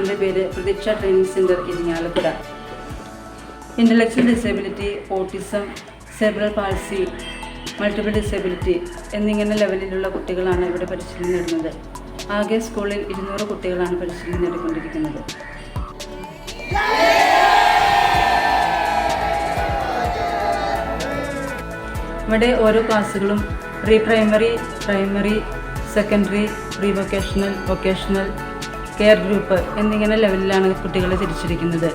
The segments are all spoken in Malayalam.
സെൻറ്ററിൻ്റെ പേര് പ്രതീക്ഷ training centre Irinjalakuda. Intellectual disability, autism, cerebral palsy, multiple disability എന്നിങ്ങനെ ലെവലിലുള്ള കുട്ടികളാണ് ഇവിടെ പരിശീലനം നേടുന്നത്. ആകെ സ്കൂളിൽ 200 കുട്ടികളാണ് പരിശീലനം നേടിക്കൊണ്ടിരിക്കുന്നത്. ഇവിടെ ഓരോ ക്ലാസ്സുകളും pre primary, primary, secondary, pre vocational, vocational, care group എന്നിങ്ങനെ ലെവലിലാണ് കുട്ടികളെ തിരിച്ചിരിക്കുന്നത്.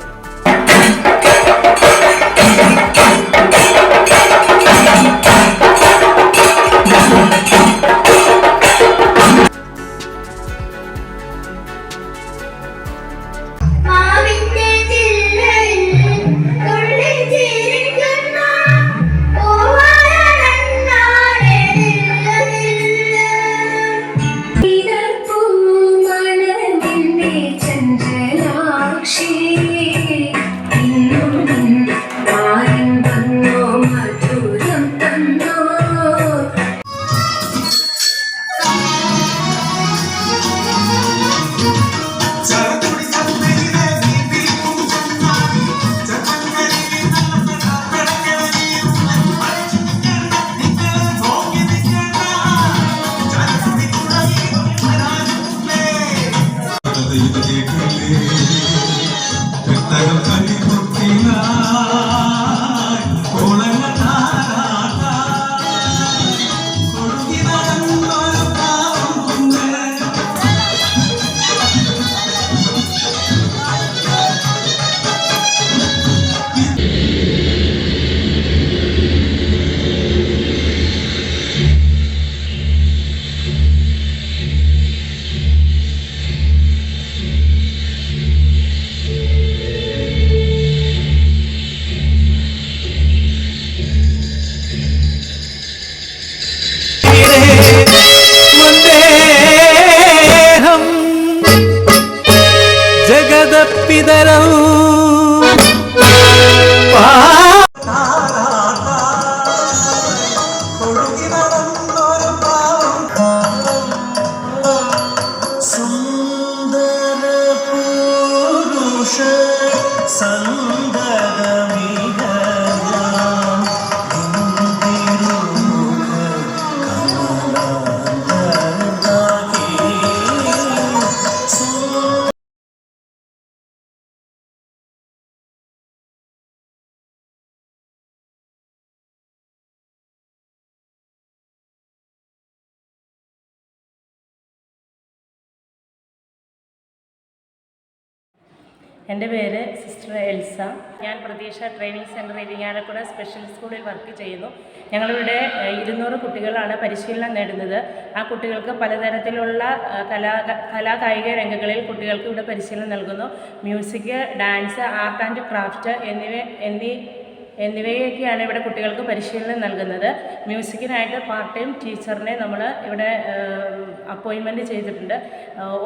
എൻ്റെ പേര് സിസ്റ്റർ എൽസ. ഞാൻ പ്രതീക്ഷ ട്രെയിനിങ് സെൻറ്റർ ഇരിങ്ങാലക്കുട സ്പെഷ്യൽ സ്കൂളിൽ വർക്ക് ചെയ്യുന്നു. ഞങ്ങളിവിടെ 200 കുട്ടികളാണ് പരിശീലനം നേടുന്നത്. ആ കുട്ടികൾക്ക് പലതരത്തിലുള്ള കലാകായിക രംഗങ്ങളിൽ കുട്ടികൾക്ക് ഇവിടെ പരിശീലനം നൽകുന്നു. Music, dance, art and craft എന്നിവയൊക്കെയാണ് ഇവിടെ കുട്ടികൾക്ക് പരിശീലനം നൽകുന്നത്. മ്യൂസിക്കിനായിട്ട് പാർട്ട് ടൈം ടീച്ചറിനെ നമ്മൾ ഇവിടെ അപ്പോയിൻമെൻറ്റ് ചെയ്തിട്ടുണ്ട്.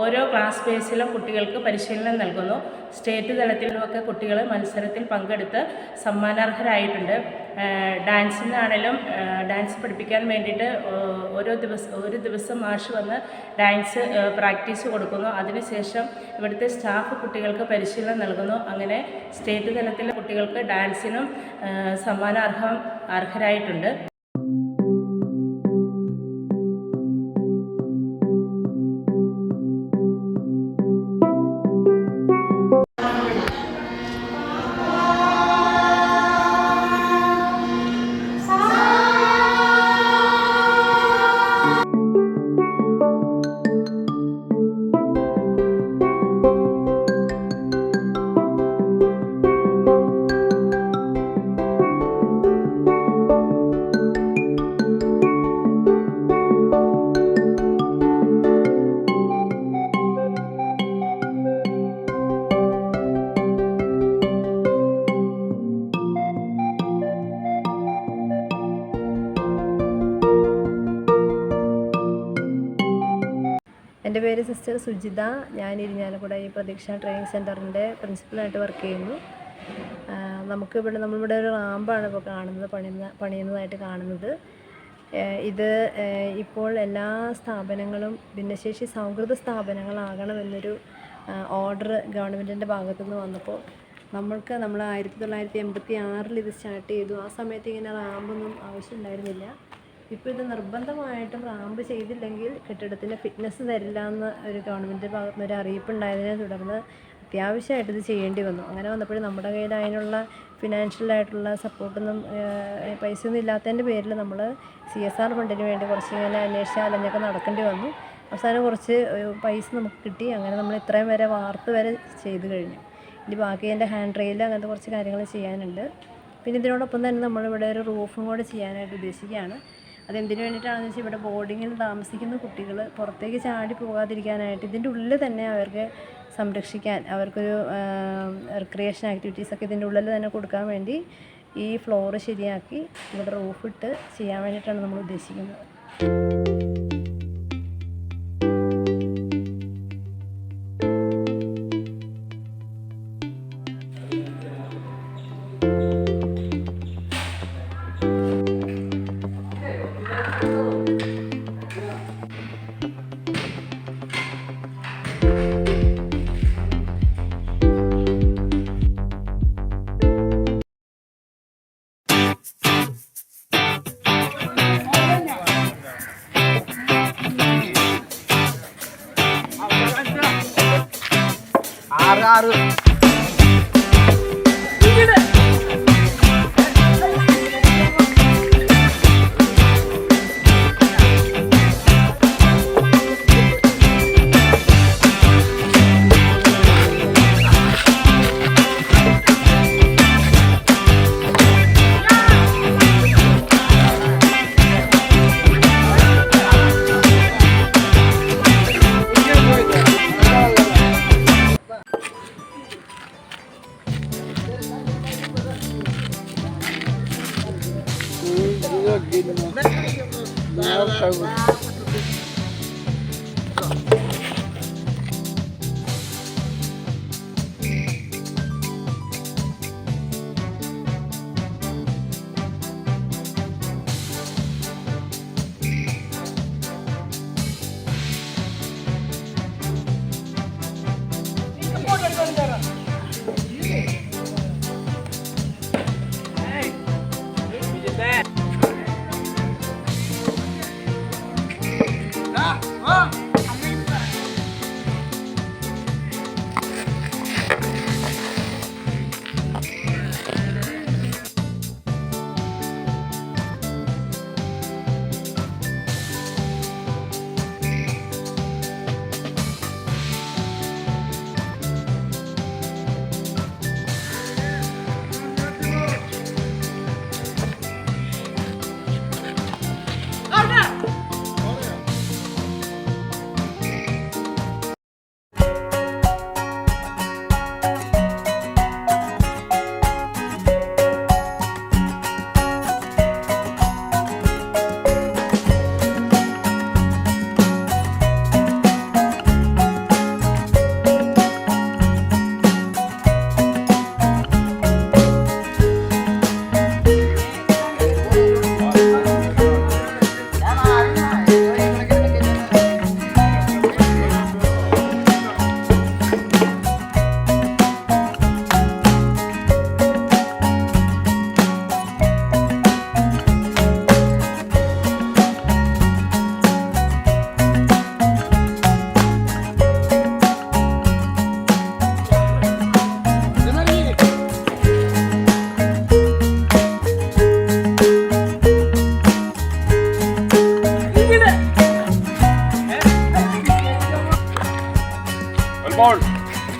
ഓരോ ക്ലാസ് ബേസിലും കുട്ടികൾക്ക് പരിശീലനം നൽകുന്നു. സ്റ്റേറ്റ് തലത്തിലുമൊക്കെ കുട്ടികൾ മത്സരത്തിൽ പങ്കെടുത്ത് സമ്മാനാർഹരായിട്ടുണ്ട്. ഡാൻസിനാണെങ്കിലും ഡാൻസ് പഠിപ്പിക്കാൻ വേണ്ടിയിട്ട് ഒരു ദിവസം മാഷ് വന്ന് ഡാൻസ് പ്രാക്ടീസ് കൊടുക്കുന്നു. അതിനുശേഷം ഇവിടുത്തെ സ്റ്റാഫ് കുട്ടികൾക്ക് പരിശീലനം നൽകുന്നു. അങ്ങനെ സ്റ്റേറ്റ് തലത്തിലെ കുട്ടികൾക്ക് ഡാൻസിനും അർഹരായിട്ടുണ്ട്. എൻ്റെ പേര് സിസ്റ്റർ സുജിത. ഞാൻ ഇരിങ്ങാലക്കുട ഈ പ്രതീക്ഷ ട്രെയിനിങ് സെൻറ്ററിൻ്റെ പ്രിൻസിപ്പലായിട്ട് വർക്ക് ചെയ്യുന്നു. നമ്മളിവിടെ ഒരു റാമ്പാണ് ഇപ്പോൾ പണിയുന്നതായിട്ട് കാണുന്നത്. ഇത് ഇപ്പോൾ എല്ലാ സ്ഥാപനങ്ങളും ഭിന്നശേഷി സൗഹൃദ സ്ഥാപനങ്ങളാകണമെന്നൊരു ഓർഡർ ഗവൺമെൻറ്റിൻ്റെ ഭാഗത്തുനിന്ന് വന്നപ്പോൾ നമ്മൾ 1986 ഇത് സ്റ്റാർട്ട് ചെയ്തു. ആ സമയത്ത് ഇങ്ങനെ റാമ്പൊന്നും ആവശ്യമുണ്ടായിരുന്നില്ല. ഇപ്പോൾ ഇത് നിർബന്ധമായിട്ടും റാമ്പ് ചെയ്തില്ലെങ്കിൽ കെട്ടിടത്തിന് ഫിറ്റ്നസ് തരില്ല എന്ന് ഒരു ഗവൺമെൻറ്റിൻ്റെ ഭാഗത്തുനിന്ന് ഒരു അറിയിപ്പുണ്ടായതിനെ തുടർന്ന് അത്യാവശ്യമായിട്ട് ഇത് ചെയ്യേണ്ടി വന്നു. അങ്ങനെ വന്നപ്പോൾ നമ്മുടെ കയ്യിൽ അതിനുള്ള ഫിനാൻഷ്യലായിട്ടുള്ള സപ്പോർട്ടൊന്നും പൈസയൊന്നും ഇല്ലാത്തതിൻ്റെ പേരിൽ നമ്മൾ CSR ഫണ്ടിന് വേണ്ടി കുറച്ച് ഇങ്ങനെ അന്വേഷിച്ച് അലഞ്ഞൊക്കെ നടക്കേണ്ടി വന്നു. അവസാനം കുറച്ച് പൈസ നമുക്ക് കിട്ടി. അങ്ങനെ നമ്മൾ ഇത്രയും വരെ വാർത്ത് വരെ ചെയ്ത് കഴിഞ്ഞു. ഇനി ബാക്കി എൻ്റെ ഹാൻഡ് റെയിൽ അങ്ങനത്തെ കുറച്ച് കാര്യങ്ങൾ ചെയ്യാനുണ്ട്. പിന്നെ ഇതിനോടൊപ്പം തന്നെ നമ്മളിവിടെ ഒരു റൂഫും കൂടെ ചെയ്യാനായിട്ട് ഉദ്ദേശിക്കുകയാണ്. അതെന്തിനു വേണ്ടിയിട്ടാണെന്ന് വെച്ചാൽ ഇവിടെ ബോർഡിങ്ങിൽ താമസിക്കുന്ന കുട്ടികൾ പുറത്തേക്ക് ചാടി പോകാതിരിക്കാനായിട്ട് ഇതിൻ്റെ ഉള്ളിൽ തന്നെ അവർക്ക് സംരക്ഷിക്കാൻ, അവർക്കൊരു റിക്രിയേഷൻ ആക്ടിവിറ്റീസൊക്കെ ഇതിൻ്റെ ഉള്ളിൽ തന്നെ കൊടുക്കാൻ വേണ്ടി ഈ ഫ്ലോറ് ശരിയാക്കി ഇവിടെ റൂഫിട്ട് ചെയ്യാൻ വേണ്ടിയിട്ടാണ് നമ്മൾ ഉദ്ദേശിക്കുന്നത്. ആറ്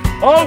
Oh!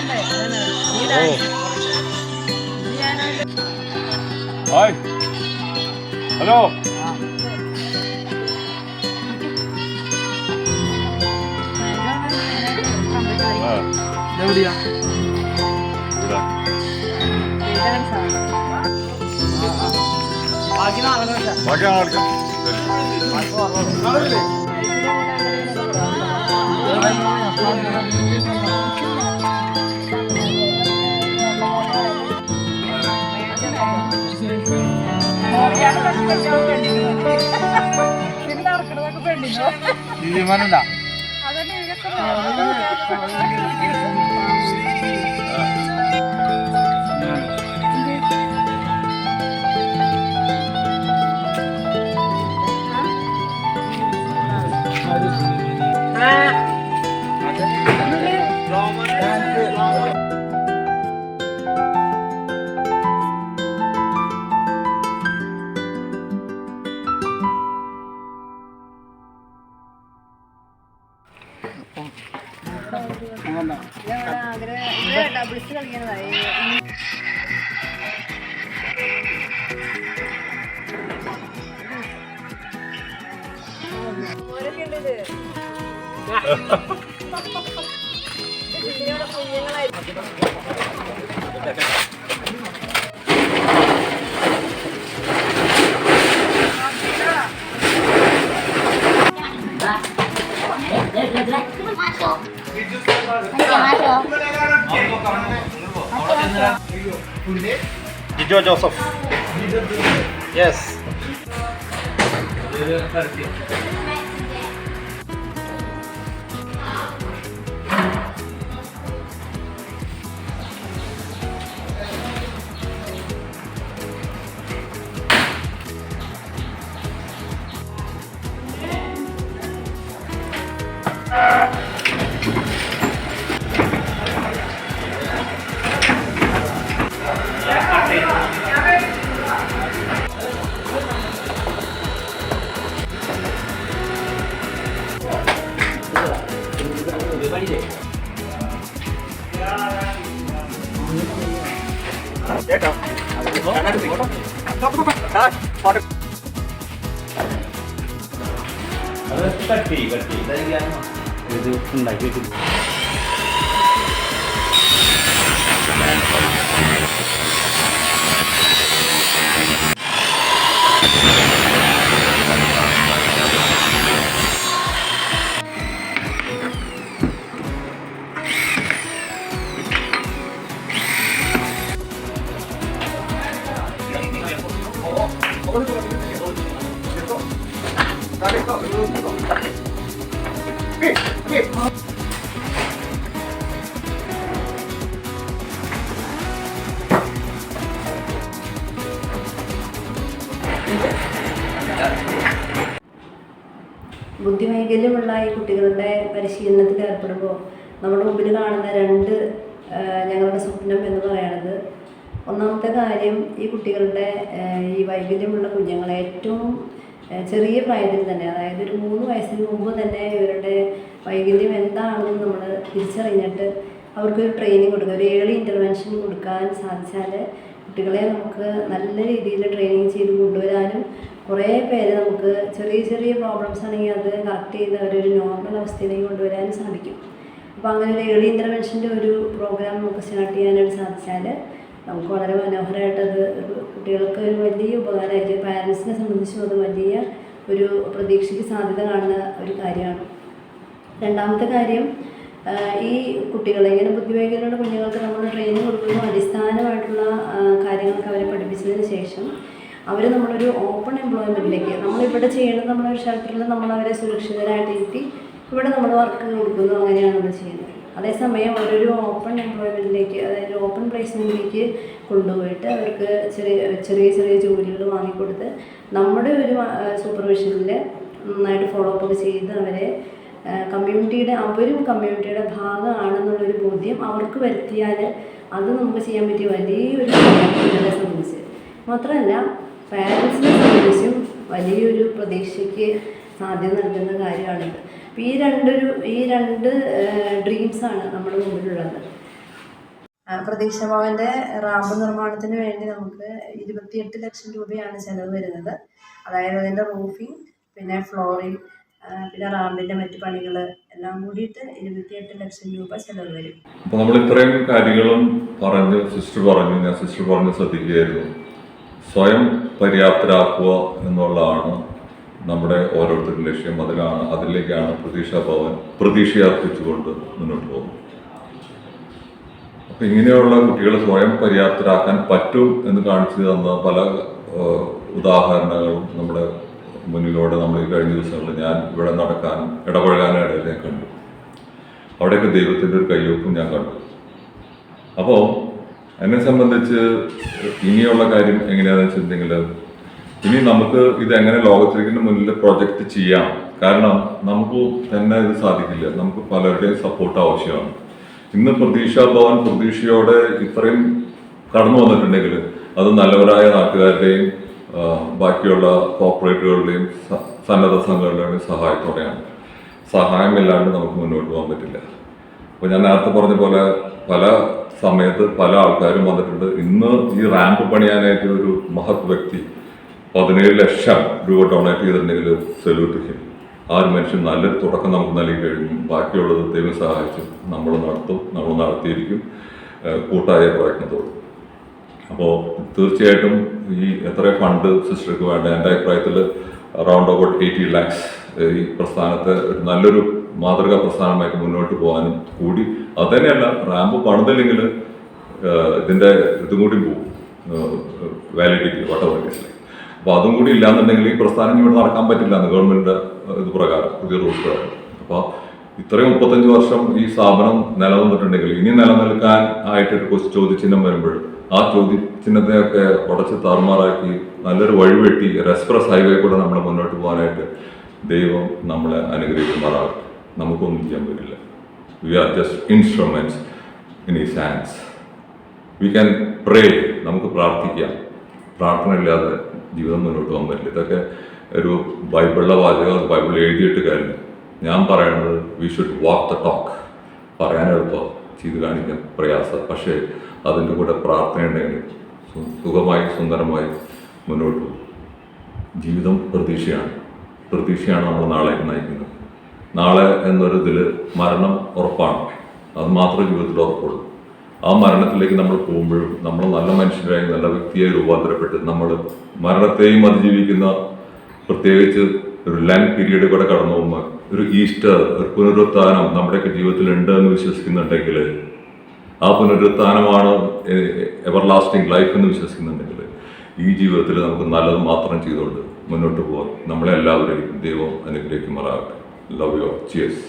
ഹായ് ഹലോ എവിടെയാ ബാക്കി ആൾക്കാർ തീരുമാനമുണ്ടാ ഡബിൾസ് കളിക്കുന്നതായി ഓരൊക്കെ ഉണ്ട് ഇത് കുഞ്ഞുങ്ങളായി ജിജോ ജോസഫ് യെസ് ഇത് ഉണ്ടാക്കി ബുദ്ധിവൈകല്യമുള്ള ഈ കുട്ടികളുടെ പരിശീലനത്തിൽ ഏർപ്പെടുമ്പോൾ നമ്മുടെ മുമ്പിൽ കാണുന്ന രണ്ട് ഞങ്ങളുടെ സ്വപ്നം എന്ന് പറയുന്നത്, ഒന്നാമത്തെ കാര്യം ഈ കുട്ടികളുടെ ഈ വൈകല്യമുള്ള കുഞ്ഞുങ്ങളെ ഏറ്റവും ചെറിയ പ്രായത്തിൽ തന്നെ, അതായത് ഒരു 3 വയസ്സിന് മുമ്പ് തന്നെ ഇവരുടെ വൈകല്യം എന്താണെന്ന് നമ്മൾ തിരിച്ചറിഞ്ഞിട്ട് അവർക്കൊരു ട്രെയിനിങ് കൊടുക്കുക, ഒരു ഏർലി ഇൻ്റർവെൻഷൻ കൊടുക്കാൻ സാധിച്ചാൽ കുട്ടികളെ നമുക്ക് നല്ല രീതിയിൽ ട്രെയിനിങ് ചെയ്ത് കൊണ്ടുവരാനും കുറേ പേര് നമുക്ക് ചെറിയ ചെറിയ പ്രോബ്ലംസ് ആണെങ്കിൽ അത് കറക്റ്റ് ചെയ്ത് അവരൊരു നോർമൽ അവസ്ഥയിലേക്ക് കൊണ്ടുവരാനും സാധിക്കും. അപ്പോൾ അങ്ങനെ ഒരു ഏർലി ഇൻ്റർവെൻഷൻ്റെ ഒരു പ്രോഗ്രാം നമുക്ക് സ്റ്റാർട്ട് ചെയ്യാനായിട്ട് സാധിച്ചാൽ നമുക്ക് വളരെ മനോഹരമായിട്ടത് കുട്ടികൾക്ക് ഒരു വലിയ ഉപകാരമായിരിക്കും. പാരൻസിനെ സംബന്ധിച്ചും അത് വലിയ ഒരു പ്രതീക്ഷയ്ക്ക് സാധ്യത കാണുന്ന ഒരു കാര്യമാണ്. രണ്ടാമത്തെ കാര്യം, ഈ കുട്ടികളെ ഇങ്ങനെ ബുദ്ധിവൈകല്യമുള്ള കുഞ്ഞുങ്ങൾക്ക് നമ്മൾ ട്രെയിനിങ് കൊടുക്കുമ്പോൾ അടിസ്ഥാനമായിട്ടുള്ള കാര്യങ്ങളൊക്കെ അവരെ പഠിപ്പിച്ചതിന് ശേഷം അവർ നമ്മളൊരു ഓപ്പൺ എംപ്ലോയ്മെൻറ്റിലേക്ക്, നമ്മളിവിടെ ചെയ്യുന്നത് നമ്മളൊരു ഷെൽട്ടറിൽ നമ്മളവരെ സുരക്ഷിതരായിട്ട് ഇരുത്തി ഇവിടെ നമ്മൾ വർക്ക് കൊടുക്കുന്നു, അങ്ങനെയാണ് നമ്മൾ ചെയ്യുന്നത്. അതേസമയം അവരൊരു ഓപ്പൺ എംപ്ലോയ്മെൻറ്റിലേക്ക്, അതായത് ഓപ്പൺ പ്ലേസ്മെൻറ്റിലേക്ക് കൊണ്ടുപോയിട്ട് അവർക്ക് ചെറിയ ചെറിയ ജോലികൾ വാങ്ങിക്കൊടുത്ത് നമ്മുടെ ഒരു സൂപ്പർവിഷനിൽ നന്നായിട്ട് ഫോളോ അപ്പ് ചെയ്ത് അവരെ അവരും കമ്മ്യൂണിറ്റിയുടെ ഭാഗമാണെന്നുള്ളൊരു ബോധ്യം അവർക്ക് വരുത്തിയാൽ അത് നമുക്ക് ചെയ്യാൻ പറ്റിയ വലിയൊരു കുട്ടികളെ സംബന്ധിച്ച് മാത്രമല്ല പാരൻസിനെ സംബന്ധിച്ചും വലിയൊരു പ്രതീക്ഷയ്ക്ക് സാധ്യത നൽകുന്ന കാര്യമാണിത്. അപ്പോൾ ഈ രണ്ട് ഡ്രീംസാണ് നമ്മുടെ മുമ്പിലുള്ളത്. പ്രതീക്ഷ ഭവൻ്റെ റാമ്പ് നിർമ്മാണത്തിന് വേണ്ടി നമുക്ക് 28 ലക്ഷം രൂപയാണ് ചിലവ് വരുന്നത്. അതായത് അതിൻ്റെ റൂഫിംഗ്, പിന്നെ ഫ്ലോറിംഗ്, പിന്നെ റാമ്പിൻ്റെ മറ്റു പണികൾ എല്ലാം കൂടിയിട്ട് 28 ലക്ഷം രൂപ ചിലവ് വരും. അപ്പോൾ നമ്മൾ ഇത്രയും കാര്യങ്ങളും പറഞ്ഞ് ഞാൻ സിസ്റ്റർ പറഞ്ഞ് ശ്രദ്ധിക്കുകയായിരുന്നു. സ്വയം പര്യാപ്തരാക്കുക എന്നുള്ളതാണ് നമ്മുടെ ഓരോരുത്തരുടെ ലക്ഷ്യം. അതിലേക്കാണ് പ്രതീക്ഷാ ഭവൻ പ്രതീക്ഷയർപ്പിച്ചുകൊണ്ട് മുന്നോട്ട് പോകുന്നത്. അപ്പം ഇങ്ങനെയുള്ള കുട്ടികളെ സ്വയം പര്യാപ്തരാക്കാൻ പറ്റും എന്ന് കാണിച്ചു തന്ന പല ഉദാഹരണങ്ങളും നമ്മുടെ മുന്നിലൂടെ നമ്മൾ ഈ കഴിഞ്ഞ ദിവസങ്ങളിൽ ഞാൻ ഇവിടെ നടക്കാനും ഇടപഴകാനും ഇടയിൽ ഞാൻ കണ്ടു. അവിടെയൊക്കെ ദൈവത്തിൻ്റെ ഒരു കയ്യൊപ്പും ഞാൻ കണ്ടു. അപ്പോൾ എന്നെ സംബന്ധിച്ച് ഇനിയുള്ള കാര്യം എങ്ങനെയാണെന്ന് വെച്ചിട്ടുണ്ടെങ്കിൽ, ഇനി നമുക്ക് ഇതെങ്ങനെ ലോകത്തിലേക്ക് മുന്നിൽ പ്രൊജക്റ്റ് ചെയ്യാം. കാരണം നമുക്ക് തന്നെ ഇത് സാധിക്കില്ല, നമുക്ക് പലരുടെയും സപ്പോർട്ട് ആവശ്യമാണ്. ഇന്ന് പ്രതീക്ഷാ ഭവൻ പ്രതീക്ഷയോടെ ഇത്രയും കടന്നു വന്നിട്ടുണ്ടെങ്കിൽ അത് നല്ലവരായ നാട്ടുകാരുടെയും ബാക്കിയുള്ള കോർപ്പറേറ്റുകളുടെയും സന്നദ്ധ സംഘടനകളുടെയും സഹായത്തോടെയാണ്. സഹായമില്ലാണ്ട് നമുക്ക് മുന്നോട്ട് പോകാൻ പറ്റില്ല. അപ്പോൾ ഞാൻ നേരത്തെ പറഞ്ഞ പോലെ പല സമയത്ത് പല ആൾക്കാരും വന്നിട്ടുണ്ട്. ഇന്ന് ഈ റാമ്പ് പണിയാനായിട്ട് ഒരു മഹത് വ്യക്തി 17 ലക്ഷം രൂപ ഡൊണേറ്റ് ചെയ്തിട്ടുണ്ടെങ്കിൽ സല്യൂട്ട് ചെയ്യും. ആ ഒരു മനുഷ്യൻ നല്ലൊരു തുടക്കം നമുക്ക് നൽകി കഴിഞ്ഞു. ബാക്കിയുള്ളത് ദൈവം സഹായിച്ചു നമ്മൾ നടത്തും, നമ്മൾ നടത്തിയിരിക്കും കൂട്ടായ പ്രയത്നത്തോട്. അപ്പോൾ തീർച്ചയായിട്ടും ഈ എത്ര ഫണ്ട് സിസ്റ്റർക്ക് വേണ്ട, എൻ്റെ അഭിപ്രായത്തിൽ അറൗണ്ട് അബൌട്ട് 80 lakhs ഈ പ്രസ്ഥാനത്തെ നല്ലൊരു മാതൃകാ പ്രസ്ഥാനമായിട്ട് മുന്നോട്ട് പോകാനും കൂടി, അത് തന്നെയല്ല റാമ്പ് പണിതില്ലെങ്കിൽ ഇതിൻ്റെ ഇതും കൂടി പോകും, വാലിഡിറ്റി വട്ടവർക്ക്. അപ്പോൾ അതും കൂടി ഇല്ലാന്നുണ്ടെങ്കിൽ ഈ പ്രസ്ഥാനം ഇവിടെ നടക്കാൻ പറ്റില്ല എന്ന് ഗവൺമെൻറ് ഇത് പ്രകാരം, പുതിയ റൂൾസ് പ്രകാരം. അപ്പോൾ ഇത്രയും 35 വർഷം ഈ സ്ഥാപനം നിലനിന്നിട്ടുണ്ടെങ്കിൽ ഇനി നിലനിൽക്കാൻ ആയിട്ടൊരു ചോദ്യചിഹ്നം വരുമ്പോൾ ആ ചോദ്യചിഹ്നത്തെയൊക്കെ ഉടച്ച് താറുമാറാക്കി നല്ലൊരു വഴിവെട്ടി എക്സ്പ്രസ് ഹൈവേ കൂടെ നമ്മൾ മുന്നോട്ട് പോകാനായിട്ട് ദൈവം നമ്മളെ അനുഗ്രഹിക്കുമാറാകട്ടെ. നമുക്കൊന്നും ചെയ്യാൻ പറ്റില്ല. We are just instruments in his hands. We can pray, നമുക്ക് പ്രാർത്ഥിക്കാം. പ്രാർത്ഥന ഇല്ലാതെ ജീവിതം മുന്നോട്ട് പോകാൻ പറ്റില്ല. ഇതൊക്കെ ഒരു ബൈബിളിലെ വാചകം, ബൈബിളിൽ എഴുതിയിട്ട് കാര്യമില്ല. ഞാൻ പറയുന്നത് we should walk the talk. പറയാൻ എളുപ്പം, ചെയ്ത് കാണിക്കാൻ പ്രയാസം. പക്ഷേ അതിൻ്റെ കൂടെ പ്രാർത്ഥന ഉണ്ടെങ്കിൽ സുഖമായി സുന്ദരമായി മുന്നോട്ട് പോകും. ജീവിതം പ്രതീക്ഷയാണ് നമ്മൾ നാളേക്ക് നയിക്കുന്നത്. നാളെ എന്നൊരിതിൽ മരണം ഉറപ്പാണ്. അത് മാത്രമേ ജീവിതത്തിൽ ഉറപ്പുള്ളൂ. ആ മരണത്തിലേക്ക് നമ്മൾ പോകുമ്പോഴും നമ്മൾ നല്ല മനുഷ്യരായി നല്ല വ്യക്തിയായി രൂപാന്തരപ്പെട്ട് നമ്മൾ മരണത്തെയും അതിജീവിക്കുന്ന, പ്രത്യേകിച്ച് ഒരു ലങ് പീരീഡ് കൂടെ കടന്നു പോകുമ്പോൾ ഒരു ഈസ്റ്റർ, ഒരു പുനരുത്ഥാനം നമ്മുടെയൊക്കെ ജീവിതത്തിൽ ഉണ്ട് എന്ന് വിശ്വസിക്കുന്നുണ്ടെങ്കിൽ, ആ പുനരുത്ഥാനമാണ് എവർലാസ്റ്റിംഗ് ലൈഫ് എന്ന് വിശ്വസിക്കുന്നുണ്ടെങ്കിൽ, ഈ ജീവിതത്തിൽ നമുക്ക് നല്ലത് മാത്രം ചെയ്തുകൊണ്ട് മുന്നോട്ട് പോകാൻ നമ്മളെല്ലാവരെയും ദൈവം അനുഗ്രഹിക്കുമാറാകട്ടെ. Love you. ചിയേഴ്സ്.